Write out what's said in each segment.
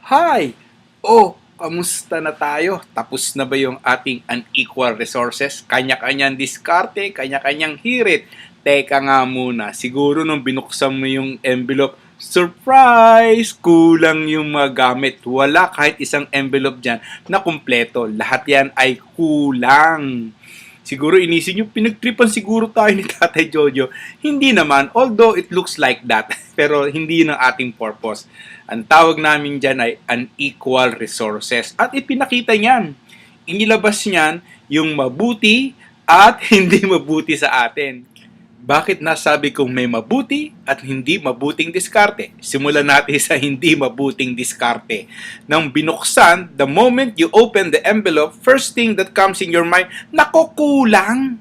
Hi! Oh, kamusta na tayo? Tapos na ba yung ating unequal resources? Kanya-kanyang diskarte, kanya-kanyang hirit. Teka nga muna, siguro nung binuksan mo yung envelope, surprise! Kulang yung mga gamit. Wala kahit isang envelope dyan na kumpleto. Lahat yan ay kulang. Siguro inisip nyo, pinagtripan siguro tayo ni Tatay Jojo. Hindi naman, although it looks like that. Pero hindi yun ang ating purpose. Ang tawag namin dyan ay unequal resources. At ipinakita niyan. Inilabas niyan yung mabuti at hindi mabuti sa atin. Bakit nasabi kong may mabuti at hindi mabuting diskarte? Simulan natin sa hindi mabuting diskarte. Nang binuksan, the moment you open the envelope, first thing that comes in your mind, nako, kulang.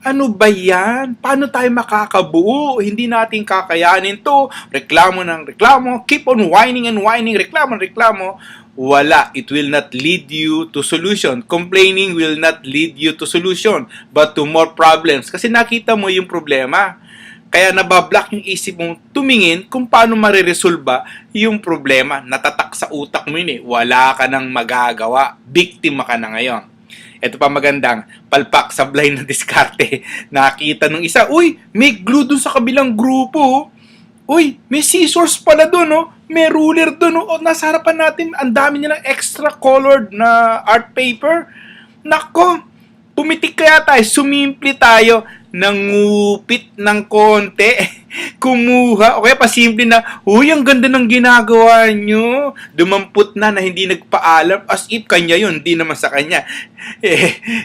Ano ba yan? Paano tayo makakabuo? Hindi natin kakayanin to. Reklamo ng reklamo. Keep on whining and whining. Reklamo ng reklamo. Wala. It will not lead you to solution. Complaining will not lead you to solution, but to more problems. Kasi nakita mo yung problema. Kaya nabablock yung isip mong tumingin kung paano mariresolba yung problema. Natatak sa utak mo yun eh. Wala ka nang magagawa. Biktima ka na ngayon. Ito pa magandang palpak sablay na diskarte. Nakita nung isa, uy, may glue dun sa kabilang grupo. Uy, may scissors pala dun, oh. May ruler dun, oh. Nasa harapan natin, ang dami nilang extra colored na art paper. Nako, pumitik kaya tayo, sumimple tayo, nangupit ng konti, kumuha, o kaya pasimple na, uy, ang ganda ng ginagawa nyo. Dumampot na hindi nagpaalam, as if kanya yun, di naman sa kanya.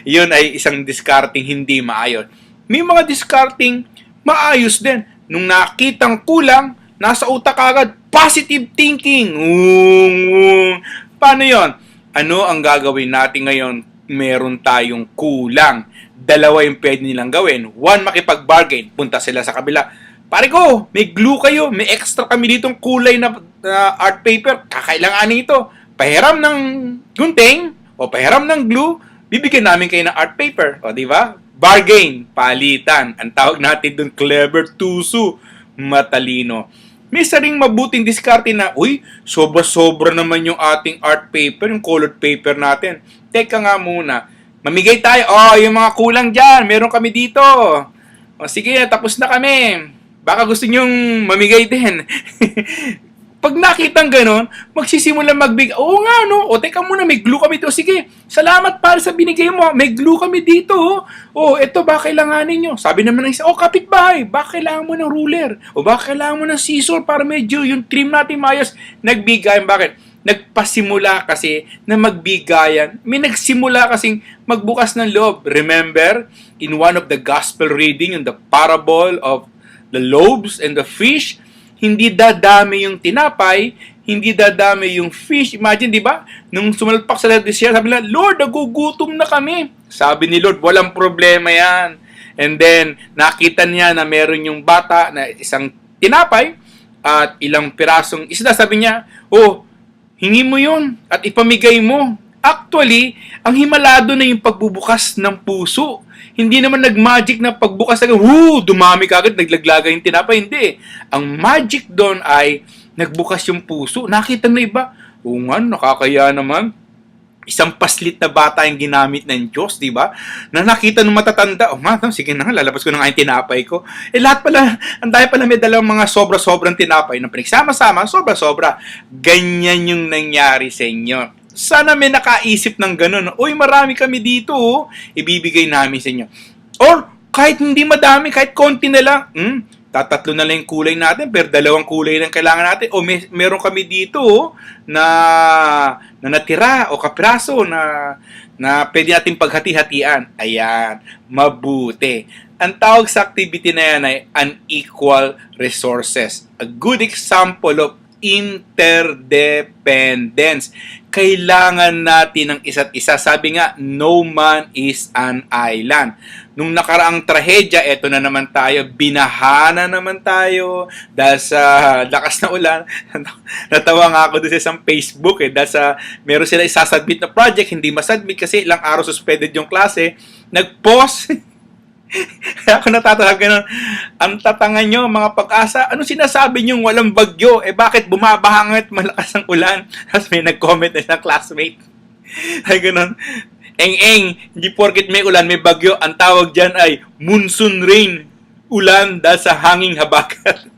Yun ay isang discarding hindi maayos. May mga discarding maayos din. Nung nakitang kulang, nasa utak agad, positive thinking. Paano yon? Ano ang gagawin natin ngayon? Meron tayong kulang. Dalawa yung pwede nilang gawin. One, makipag-bargain. Punta sila sa kabila. Pare ko, may glue kayo. May extra kami ditong kulay na art paper. Kakailanganin ito. Pahiram ng gunting o pahiram ng glue, bibigyan namin kayo ng art paper. O, di ba? Bargain, palitan. Ang tawag natin dun, clever, tuso, matalino. May saring mabuting diskarte na, uy, sobra-sobra naman yung ating art paper, yung colored paper natin. Teka nga muna, mamigay tayo. Oh, yung mga kulang dyan, meron kami dito. O, sige, tapos na kami. Baka gusto nyong mamigay din. Pag nakitang ganon, magsisimula magbigay. Oo nga, no? O, teka muna, may glue kami dito. Sige, salamat para sa binigay mo. May glue kami dito. O, eto, ba kailanganin nyo? Sabi naman ng isa, kapitbahay, ba kailangan mo ng ruler? O, ba kailangan mo ng scissor para medyo yung trim natin mayos? Nagbigayan. Bakit? Nagpasimula kasi na magbigayan. May nagsimula kasing magbukas ng loob. Remember, in one of the gospel reading, in the parable of the loaves and the fish, hindi dadami yung tinapay, hindi dadami yung fish. Imagine, di ba? Nung sumalpak sa desert, sabi nila, Lord, nagugutom na kami. Sabi ni Lord, walang problema yan. And then, nakita niya na meron yung bata na isang tinapay at ilang pirasong isda. Sabi niya, hingi mo yun at ipamigay mo. Actually, ang himalado na yung pagbubukas ng puso. Hindi naman nag-magic na pagbukas na dumami ka agad, naglaglaga yung tinapay. Hindi. Ang magic doon ay nagbukas yung puso. Nakita na iba. Nga, nakakaya naman. Isang paslit na bata yung ginamit ng Diyos, di ba? Na nakita ng matatanda, sige na, lalabas ko na nga yung tinapay ko. Lahat pala, ang dahil pala may dalang mga sobra-sobrang tinapay na pinagsama-sama, sobra-sobra. Ganyan yung nangyari sa inyo. Sana may nakaisip ng ganun. Uy, marami kami dito, ibibigay namin sa inyo. Or, kahit hindi madami, kahit konti na lang, tatatlo na lang yung kulay natin, pero dalawang kulay lang kailangan natin. O meron kami dito na natira o kapraso na pwede natin paghati-hatian. Ayan, mabuti. Ang tawag sa activity na yan ay unequal resources. A good example of interdependence. Kailangan natin ng isa't isa. Sabi nga, no man is an island. Nung nakaraang trahedya, eto na naman tayo, binahana naman tayo dahil sa lakas na ulan. Natawa nga ako doon sa isang Facebook dahil sa meron sila isasubmit na project, hindi masubmit kasi ilang araw suspended yung klase. Nag-pause Kaya ako natatawa ganun. Ang tatangan nyo, mga pag-asa, ano sinasabi nyo walang bagyo? Eh bakit bumabaha nga't malakas ang ulan? Tapos may nag-comment na isang classmate. Ay ganun. Eng-eng, hindi porket may ulan, may bagyo. Ang tawag dyan ay monsoon rain. Ulan dahil sa hanging habagat.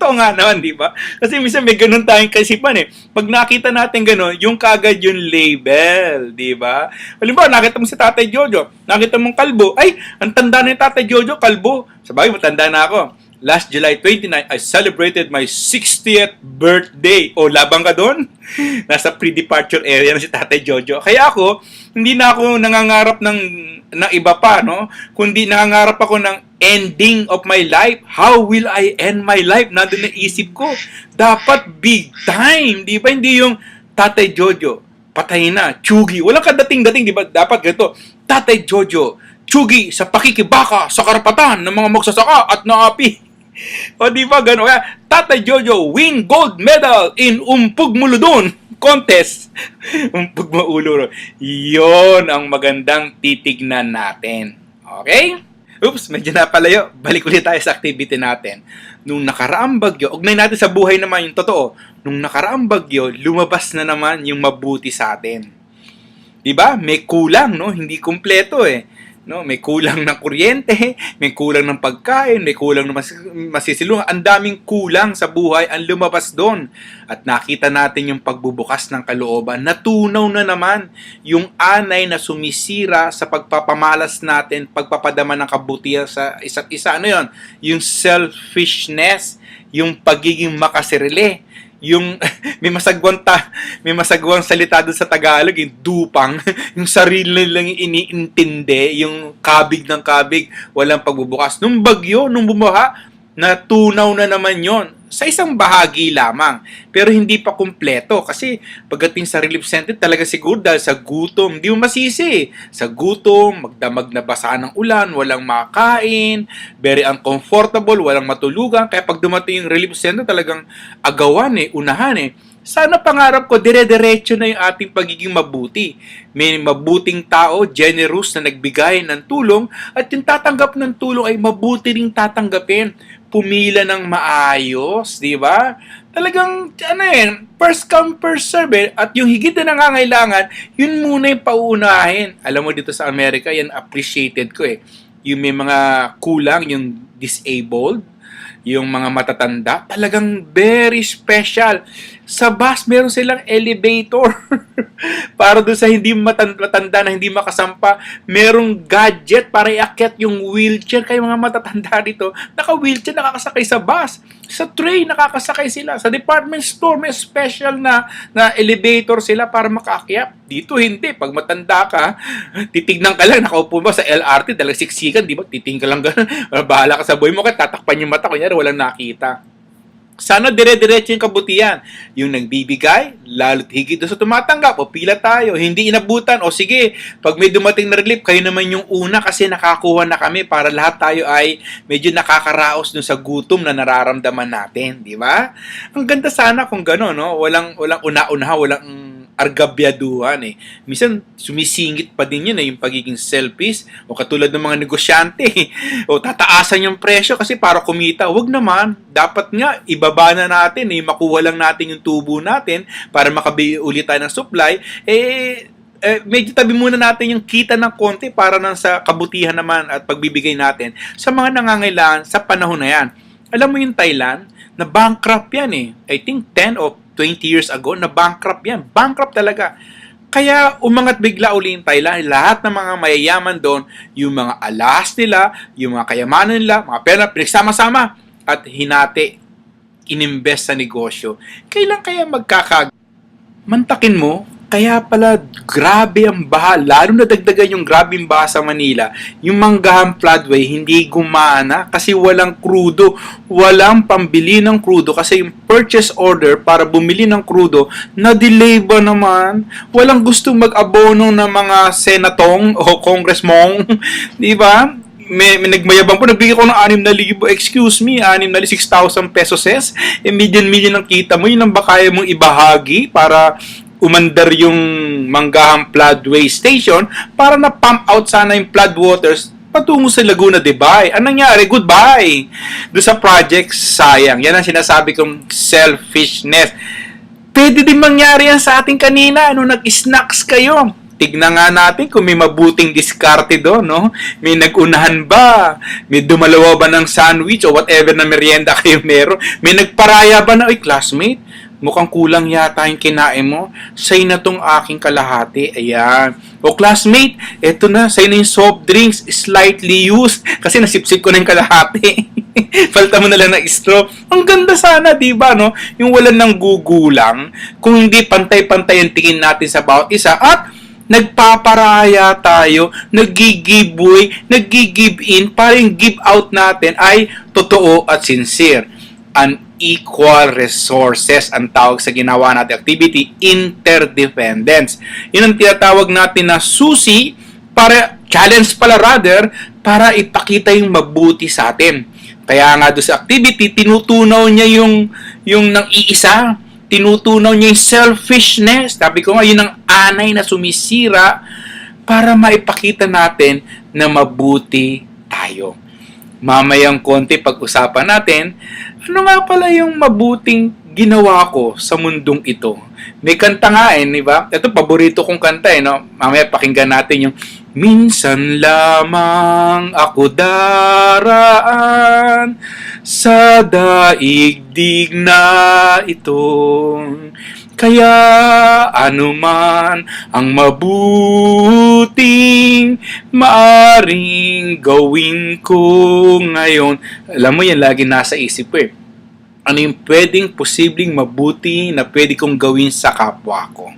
Totoo nga naman, di ba? Kasi minsan may ganun tayong kaisipan eh. Pag nakita natin ganun, yung kagad yung label, di ba? Halimbawa, nakita mo si Tatay Jojo, nakita mong kalbo, ay, ang tanda na yung Tatay Jojo, kalbo. Sabagay, matanda na ako. Last July 29, I celebrated my 60th birthday. O, labang ka doon? Nasa pre-departure area na si Tatay Jojo. Kaya ako, hindi na ako nangangarap ng iba pa, no? Kundi nangangarap ako ng ending of my life. How will I end my life? Nandun na isip ko. Dapat big time, di ba? Hindi yung Tatay Jojo, patay na, Chugi. Walang kadating-dating, di ba? Dapat ganito, Tatay Jojo, Chugi sa pakikibaka sa karapatan ng mga magsasaka at naapi. O di ba gano'n? Kaya Tatay Jojo win gold medal in Umpug Muludon contest. Umpug Maulo. Yon ang magandang titignan natin. Okay? Oops, medyo napalayo. Balik ulit tayo sa activity natin. Nung nakaraang bagyo, ugnay natin sa buhay naman yung totoo. Nung nakaraang bagyo, lumabas na naman yung mabuti sa atin. Diba? May kulang, no? Hindi kumpleto eh. No, may kulang ng kuryente, may kulang ng pagkain, may kulang ng masisilungan. Ang daming kulang sa buhay ang lumabas doon. At nakita natin yung pagbubukas ng kalooban. Natunaw na naman yung anay na sumisira sa pagpapamalas natin, pagpapadama ng kabutihan sa isa't isa. Ano yun? Yung selfishness, yung pagiging makasirili, yung may masagwang salita doon sa Tagalog, yung dupang, yung sarili lang yung iniintindi, yung kabig ng kabig, walang pagbubukas. Nung bagyo, nung bumaha, natunaw na naman yon sa isang bahagi lamang. Pero hindi pa kumpleto kasi pagdating sa relief center talaga siguro dahil sa gutom, hindi mo masisi. Sa gutom, magdamag na basa ng ulan, walang makain, very uncomfortable, walang matulugan. Kaya pag dumating yung relief center talagang agawan unahan Sana pangarap ko, dire-diretso na yung ating pagiging mabuti. May mabuting tao, generous na nagbigay ng tulong at yung tatanggap ng tulong ay mabuti ring tatanggapin. Pumila ng maayos, di ba? Talagang, first come, first serve At yung higit na nangangailangan, yun muna yung pauunahin. Alam mo dito sa Amerika, yan appreciated ko Yung may mga kulang, yung disabled, yung mga matatanda, talagang very special. Sa bus, meron silang elevator. Para doon sa hindi matanda na hindi makasampa, merong gadget para iakyat yung wheelchair. Kaya mga matatanda dito, naka-wheelchair, nakakasakay sa bus. Sa train, nakakasakay sila. Sa department store, may special na elevator sila para makaakyat. Dito hindi. Pag matanda ka, titignan ka lang, nakaupo ba sa LRT, talagang siksikan, di ba? Titingin ka lang gano'n. Bahala ka sa buhay mo, kaya tatakpan yung mata, kunyari walang nakita. Sana dire-diretso yung kabutihan. Yung nagbibigay, lalo't higit doon sa tumatanggap, o pila tayo, hindi inabutan, o sige, pag may dumating na relief, kayo naman yung una kasi nakakuha na kami para lahat tayo ay medyo nakakaraos dun sa gutom na nararamdaman natin, di ba? Ang ganda sana kung gano'n, no? Walang una-una, walang argabyaduhan Minsan, sumisingit pa din yun yung pagiging selfish o katulad ng mga negosyante o tataasan yung presyo kasi para kumita. Huwag naman. Dapat nga, ibaba na natin makuha lang natin yung tubo natin para makabili ulit tayo ng supply. Medyo tabi muna natin yung kita ng konti para nang sa kabutihan naman at pagbibigay natin sa mga nangangailangan sa panahon na yan. Alam mo yung Thailand, na bankrupt yan I think 10 o 20 years ago, na bankrupt yan. Bankrupt talaga. Kaya umangat bigla uli yung Thailand. Lahat ng mga mayayaman doon, yung mga alas nila, yung mga kayamanan nila, mga pera, pinagsama-sama at hinati, inimbest sa negosyo. Kailan kaya mantakin mo? Kaya pala, grabe ang baha. Lalo na dagdagan yung grabing baha sa Manila. Yung Manggahan Floodway, hindi gumana kasi walang krudo. Walang pambili ng krudo kasi yung purchase order para bumili ng krudo, na-delay ba naman? Walang gusto mag-abono ng mga senatong o congressmong. Di ba? May nagmayabang po, nagbigay ko ng 6,000. Excuse me, 6,000 pesos. Million ang kita mo. Yun ang ba kaya mong ibahagi para umandar yung Manggahan Floodway Station para na-pump out sana yung flood waters patungo sa Laguna de Bay. Anong nangyari? Goodbye! Doon sa project, sayang. Yan ang sinasabi kong selfishness. Pwede din mangyari yan sa ating kanina. Nag-snacks kayo. Tignan nga natin kung may mabuting diskarte doon, no? May nagunahan ba? May dumalawa ba ng sandwich o whatever na merienda kayo meron? May nagparaya ba na, classmate, mukhang kulang yata yung kinain mo. Sa'yo na tong aking kalahati. Ayan. O classmate, eto na, sa'yo na yung soft drinks, slightly used. Kasi nasipsip ko na yung kalahati. Falta mo na lang ng straw. Ang ganda sana, di ba, no? Yung walang nang gugulang. Kung hindi pantay-pantay ang tingin natin sa bawat isa. At nagpaparaya tayo, nag-giveaway, nag-give in, para yung give out natin ay totoo at sincere. Unequal resources ang tawag sa ginawa natin activity, interdependence. Yun ang tinatawag natin na susi, para challenge pala rather, para ipakita yung mabuti sa atin. Kaya nga doon sa activity, tinutunaw niya yung nang iisa, tinutunaw niya yung selfishness. Sabi ko nga, yun ang anay na sumisira para maipakita natin na mabuti tayo. Mamayang konti pag-usapan natin, ano nga pala yung mabuting ginawa ko sa mundong ito. May kanta nga di ba? Ito, paborito kong kanta no? Mamaya pakinggan natin yung minsan lamang ako daraan sa daigdig na ito. Kaya anuman ang mabuting maaring gawin ko ngayon. Alam mo yan, lagi nasa isip ko Ano yung pwedeng posibleng mabuti na pwede kong gawin sa kapwa ko?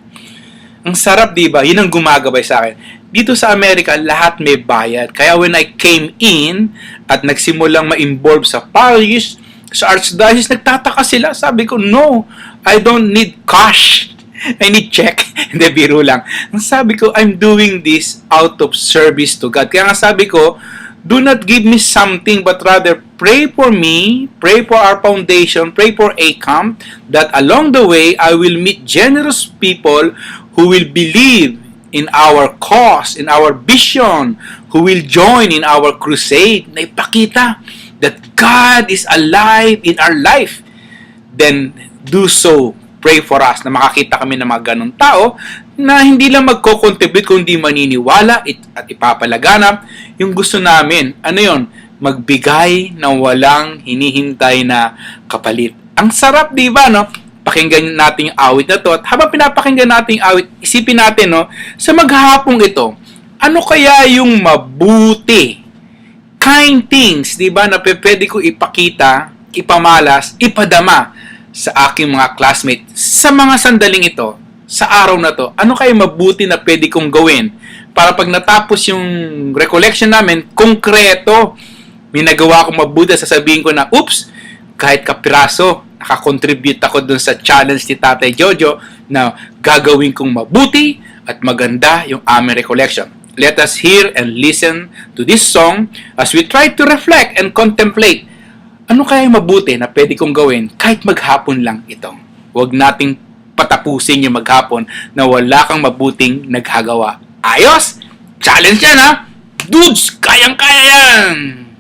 Ang sarap, di ba? Yun ang gumagabay sa akin. Dito sa Amerika, lahat may bayad. Kaya when I came in at nagsimulang ma-involve sa parish, sa archdiocese, nagtataka sila. Sabi ko, no, I don't need cash. I need check. Hindi, biro lang. Ang sabi ko, I'm doing this out of service to God. Kaya nga sabi ko, do not give me something, but rather pray for me, pray for our foundation, pray for ACAM, that along the way, I will meet generous people who will believe in our cause, in our vision, who will join in our crusade, na ipakita that God is alive in our life. Then, do so. Pray for us na makakita kami ng mga ganong tao na hindi lang magko-contribute kundi maniniwala at ipapalaganap yung gusto namin. Ano yon? Magbigay ng walang hinihintay na kapalit. Ang sarap, di ba, no? Pakinggan natin yung awit na to. At habang pinapakinggan natin yung awit, isipin natin, no? Sa maghapong ito, ano kaya yung mabuti, kind things, di ba, na pwede ko ipakita, ipamalas, ipadama sa aking mga classmates sa mga sandaling ito, sa araw na to? Ano kaya mabuti na pwede kong gawin para pag natapos yung recollection namin, konkreto, may nagawa akong mabuti, sasabihin ko na, oops, kahit kapiraso, nakakontribute ako dun sa challenge ni Tatay Jojo na gagawin kong mabuti at maganda yung aming recollection. Let us hear and listen to this song as we try to reflect and contemplate. Ano kaya yung mabuti na pwede kong gawin kahit maghapon lang ito? Huwag nating patapusin yung maghapon na wala kang mabuting naghagawa. Ayos! Challenge yan, ha? Dudes! Kayang-kaya yan!